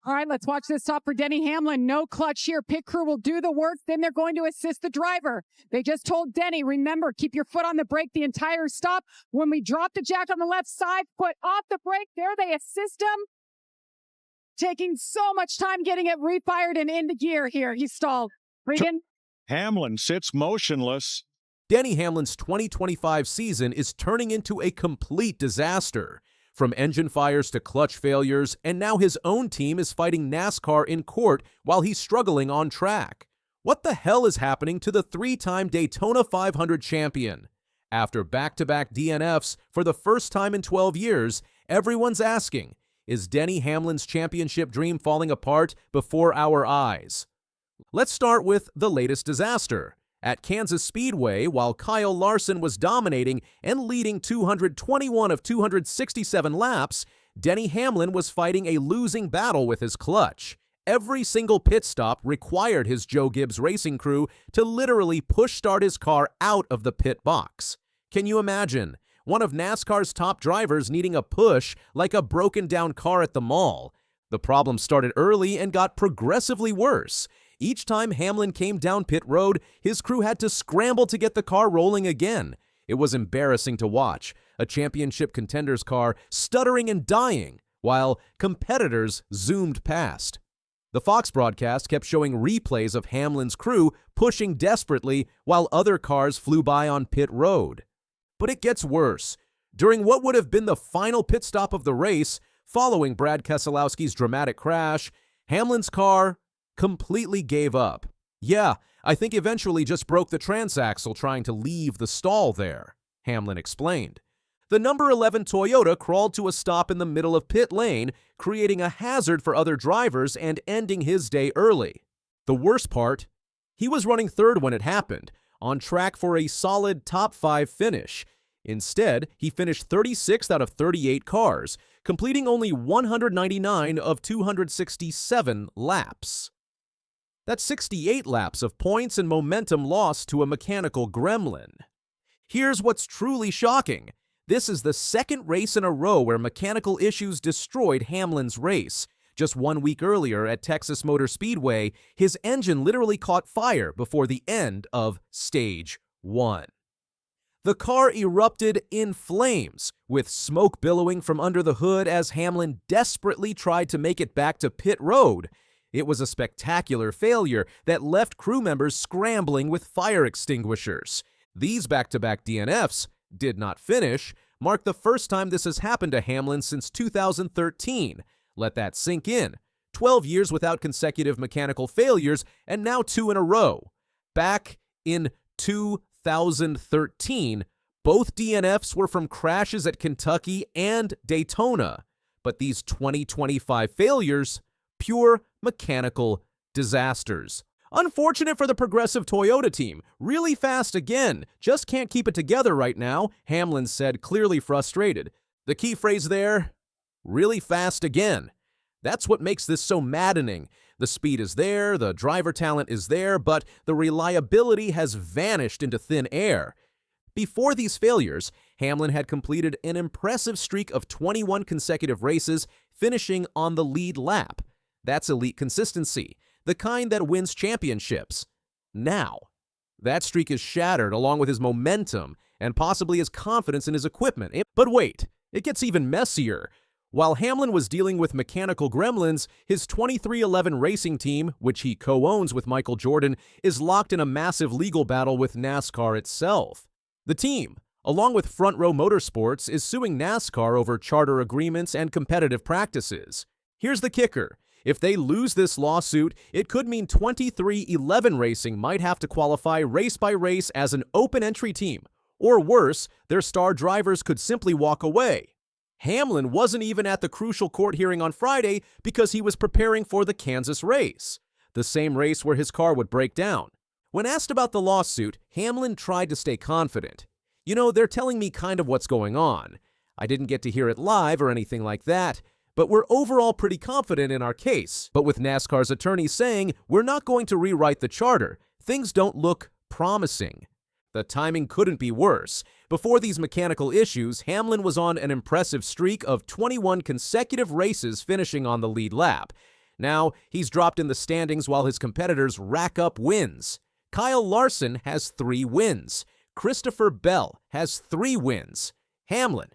All right, let's watch this stop for Denny Hamlin. No clutch here. Pit crew will do the work. Then they're going to assist the driver. They just told Denny, remember, keep your foot on the brake the entire stop. When we drop the jack on the left side, foot off the brake. There they assist him. Taking so much time getting it refired and into gear here. He stalled. Regan? Hamlin sits motionless. Denny Hamlin's 2025 season is turning into a complete disaster. From engine fires to clutch failures, and now his own team is fighting NASCAR in court while he's struggling on track. What the hell is happening to the three-time Daytona 500 champion? After back-to-back DNFs for the first time in 12 years, everyone's asking, is Denny Hamlin's championship dream falling apart before our eyes? Let's start with the latest disaster. At Kansas Speedway, while Kyle Larson was dominating and leading 221 of 267 laps, Denny Hamlin was fighting a losing battle with his clutch. Every single pit stop required his Joe Gibbs Racing crew to literally push start his car out of the pit box. Can you imagine? One of NASCAR's top drivers needing a push like a broken down car at the mall. The problem started early and got progressively worse. Each time Hamlin came down pit road, his crew had to scramble to get the car rolling again. It was embarrassing to watch, a championship contender's car stuttering and dying, while competitors zoomed past. The Fox broadcast kept showing replays of Hamlin's crew pushing desperately while other cars flew by on pit road. But it gets worse. During what would have been the final pit stop of the race, following Brad Keselowski's dramatic crash, Hamlin's car completely gave up. Yeah, I think eventually just broke the transaxle trying to leave the stall there, Hamlin explained. The number 11 Toyota crawled to a stop in the middle of pit lane, creating a hazard for other drivers and ending his day early. The worst part, he was running third when it happened, on track for a solid top 5 finish. Instead, he finished 36th out of 38 cars, completing only 199 of 267 laps. That's 68 laps of points and momentum lost to a mechanical gremlin. Here's what's truly shocking. This is the second race in a row where mechanical issues destroyed Hamlin's race. Just 1 week earlier at Texas Motor Speedway, his engine literally caught fire before the end of Stage 1. The car erupted in flames, with smoke billowing from under the hood as Hamlin desperately tried to make it back to pit road. It was a spectacular failure that left crew members scrambling with fire extinguishers. These back-to-back DNFs did not finish, marked the first time this has happened to Hamlin since 2013. Let that sink in. 12 years without consecutive mechanical failures, and now 2 in a row. Back in 2013, both DNFs were from crashes at Kentucky and Daytona. But these 2025 failures, pure mechanical disasters. Unfortunate for the progressive Toyota team. Really fast again. Just can't keep it together right now, Hamlin said, clearly frustrated. The key phrase there, really fast again. That's what makes this so maddening. The speed is there, the driver talent is there, but the reliability has vanished into thin air. Before these failures, Hamlin had completed an impressive streak of 21 consecutive races, finishing on the lead lap. That's elite consistency, the kind that wins championships. Now, that streak is shattered along with his momentum and possibly his confidence in his equipment. But wait, it gets even messier. While Hamlin was dealing with mechanical gremlins, his 2311 racing team, which he co-owns with Michael Jordan, is locked in a massive legal battle with NASCAR itself. The team, along with Front Row Motorsports, is suing NASCAR over charter agreements and competitive practices. Here's the kicker. If they lose this lawsuit, it could mean 2311 Racing might have to qualify race by race as an open entry team. Or worse, their star drivers could simply walk away. Hamlin wasn't even at the crucial court hearing on Friday because he was preparing for the Kansas race, the same race where his car would break down. When asked about the lawsuit, Hamlin tried to stay confident. You know, they're telling me kind of what's going on. I didn't get to hear it live or anything like that, but we're overall pretty confident in our case. But with NASCAR's attorneys saying we're not going to rewrite the charter, things don't look promising. The timing couldn't be worse. Before these mechanical issues, Hamlin was on an impressive streak of 21 consecutive races finishing on the lead lap. Now, he's dropped in the standings while his competitors rack up wins. Kyle Larson has 3 wins. Christopher Bell has 3 wins. Hamlin,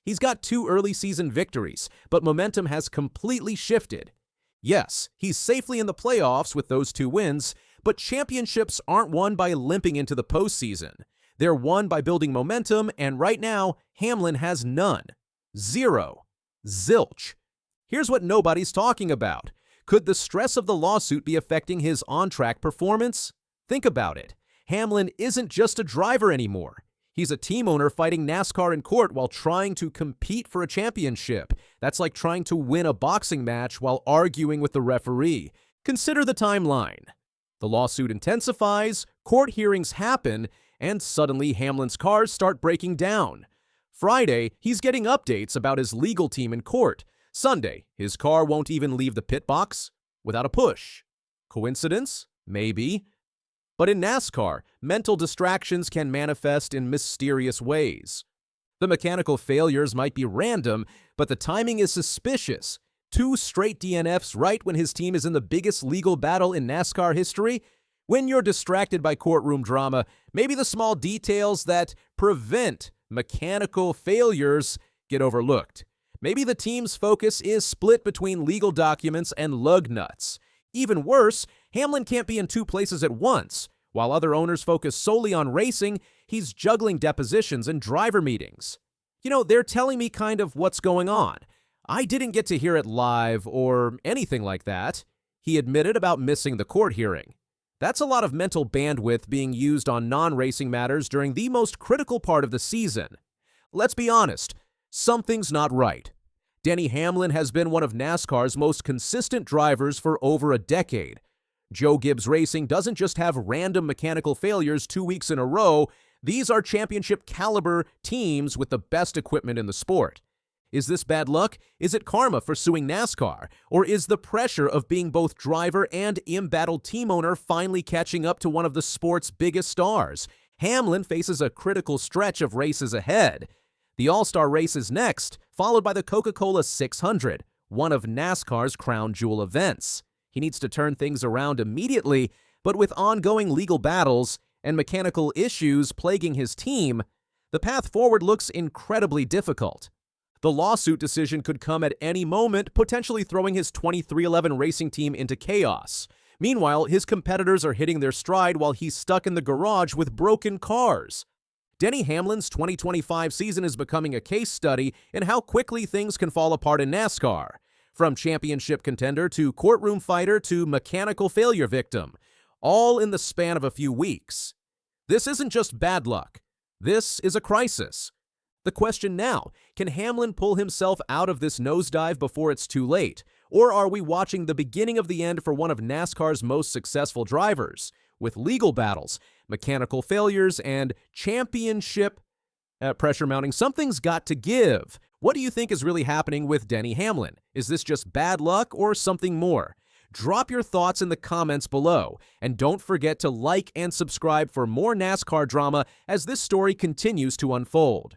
he's got 2 early season victories, but momentum has completely shifted. Yes, he's safely in the playoffs with those 2 wins, but championships aren't won by limping into the postseason. They're won by building momentum, and right now, Hamlin has none. 0. Zilch. Here's what nobody's talking about. Could the stress of the lawsuit be affecting his on-track performance? Think about it. Hamlin isn't just a driver anymore. He's a team owner fighting NASCAR in court while trying to compete for a championship. That's like trying to win a boxing match while arguing with the referee. Consider the timeline. The lawsuit intensifies, court hearings happen, and suddenly Hamlin's cars start breaking down. Friday, he's getting updates about his legal team in court. Sunday, his car won't even leave the pit box without a push. Coincidence? Maybe. But in NASCAR, mental distractions can manifest in mysterious ways. The mechanical failures might be random, but the timing is suspicious. 2 straight DNFs right when his team is in the biggest legal battle in NASCAR history? When you're distracted by courtroom drama, maybe the small details that prevent mechanical failures get overlooked. Maybe the team's focus is split between legal documents and lug nuts. Even worse, Hamlin can't be in 2 places at once. While other owners focus solely on racing, he's juggling depositions and driver meetings. They're telling me kind of what's going on. I didn't get to hear it live or anything like that. He admitted about missing the court hearing. That's a lot of mental bandwidth being used on non-racing matters during the most critical part of the season. Let's be honest, something's not right. Denny Hamlin has been one of NASCAR's most consistent drivers for over a decade. Joe Gibbs Racing doesn't just have random mechanical failures 2 weeks in a row. These are championship-caliber teams with the best equipment in the sport. Is this bad luck? Is it karma for suing NASCAR? Or is the pressure of being both driver and embattled team owner finally catching up to one of the sport's biggest stars? Hamlin faces a critical stretch of races ahead. The All-Star race is next, followed by the Coca-Cola 600, one of NASCAR's crown jewel events. He needs to turn things around immediately, but with ongoing legal battles and mechanical issues plaguing his team, the path forward looks incredibly difficult. The lawsuit decision could come at any moment, potentially throwing his 2311 racing team into chaos. Meanwhile, his competitors are hitting their stride while he's stuck in the garage with broken cars. Denny Hamlin's 2025 season is becoming a case study in how quickly things can fall apart in NASCAR. From championship contender to courtroom fighter to mechanical failure victim, all in the span of a few weeks. This isn't just bad luck. This is a crisis. The question now, can Hamlin pull himself out of this nosedive before it's too late? Or are we watching the beginning of the end for one of NASCAR's most successful drivers? With legal battles, mechanical failures, and championship pressure mounting, something's got to give. What do you think is really happening with Denny Hamlin? Is this just bad luck or something more? Drop your thoughts in the comments below, and don't forget to like and subscribe for more NASCAR drama as this story continues to unfold.